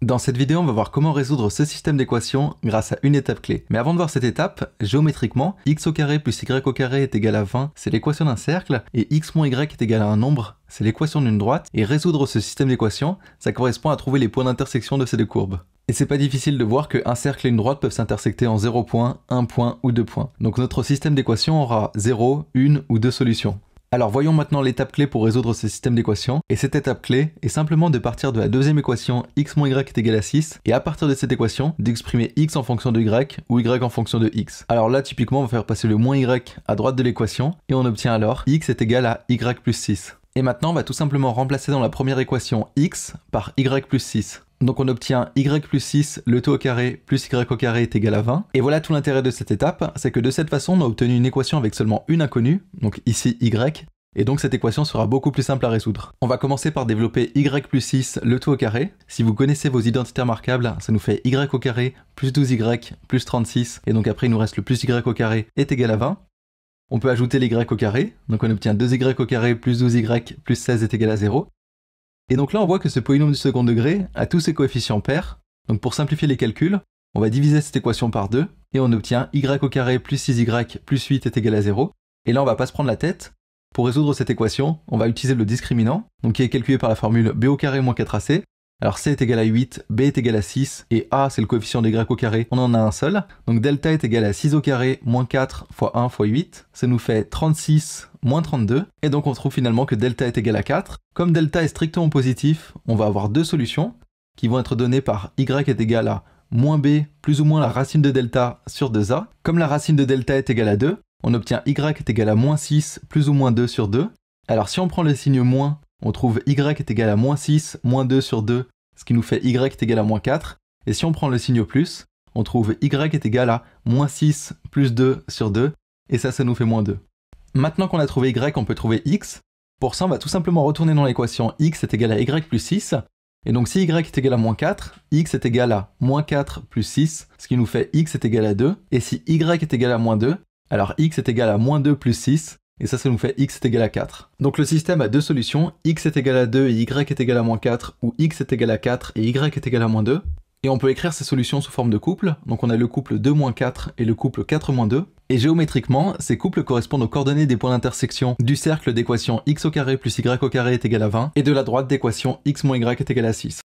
Dans cette vidéo, on va voir comment résoudre ce système d'équations grâce à une étape clé. Mais avant de voir cette étape, géométriquement, x au carré plus y au carré est égal à 20, c'est l'équation d'un cercle, et x moins y est égal à un nombre, c'est l'équation d'une droite, et résoudre ce système d'équations, ça correspond à trouver les points d'intersection de ces deux courbes. Et c'est pas difficile de voir qu'un cercle et une droite peuvent s'intersecter en 0 point, 1 point ou 2 points. Donc notre système d'équations aura 0, 1 ou 2 solutions. Alors voyons maintenant l'étape clé pour résoudre ce système d'équations, et cette étape clé est simplement de partir de la deuxième équation x moins y est égal à 6, et à partir de cette équation, d'exprimer x en fonction de y, ou y en fonction de x. Alors là, typiquement, on va faire passer le moins y à droite de l'équation, et on obtient alors x est égal à y plus 6. Et maintenant, on va tout simplement remplacer dans la première équation x par y plus 6. Donc on obtient y plus 6, le tout au carré, plus y au carré est égal à 20. Et voilà tout l'intérêt de cette étape, c'est que de cette façon, on a obtenu une équation avec seulement une inconnue, donc ici y, et donc cette équation sera beaucoup plus simple à résoudre. On va commencer par développer y plus 6, le tout au carré. Si vous connaissez vos identités remarquables, ça nous fait y au carré plus 12y plus 36, et donc après il nous reste le plus y au carré est égal à 20. On peut ajouter les y au carré, donc on obtient 2y au carré plus 12y plus 16 est égal à 0. Et donc là on voit que ce polynôme du second degré a tous ses coefficients pairs, donc pour simplifier les calculs, on va diviser cette équation par 2, et on obtient y au carré plus 6y plus 8 est égal à 0. Et là on va pas se prendre la tête. Pour résoudre cette équation, on va utiliser le discriminant, donc qui est calculé par la formule b au carré moins 4ac. Alors c est égal à 8, b est égal à 6, et a c'est le coefficient des y au carré, on en a un seul. Donc delta est égal à 6 au carré moins 4 fois 1 fois 8, ça nous fait 36 moins 32, et donc on trouve finalement que delta est égal à 4. Comme delta est strictement positif, on va avoir deux solutions, qui vont être données par y est égal à moins b plus ou moins la racine de delta sur 2a. Comme la racine de delta est égale à 2, on obtient y est égal à moins 6 plus ou moins 2 sur 2. Alors si on prend le signe moins, on trouve y est égal à moins 6 moins 2 sur 2, ce qui nous fait y est égal à moins 4. Et si on prend le signe plus, on trouve y est égal à moins 6 plus 2 sur 2, et ça nous fait moins 2. Maintenant qu'on a trouvé y, on peut trouver x. Pour ça, on va tout simplement retourner dans l'équation x est égal à y plus 6. Et donc si y est égal à moins 4, x est égal à moins 4 plus 6, ce qui nous fait x est égal à 2. Et si y est égal à moins 2, alors x est égal à moins 2 plus 6, et ça nous fait x est égal à 4. Donc le système a deux solutions, x est égal à 2 et y est égal à moins 4, ou x est égal à 4 et y est égal à moins 2. Et on peut écrire ces solutions sous forme de couple, donc on a le couple 2-4 et le couple 4-2. Et géométriquement, ces couples correspondent aux coordonnées des points d'intersection du cercle d'équation x au carré plus y au carré est égal à 20, et de la droite d'équation x moins y est égal à 6.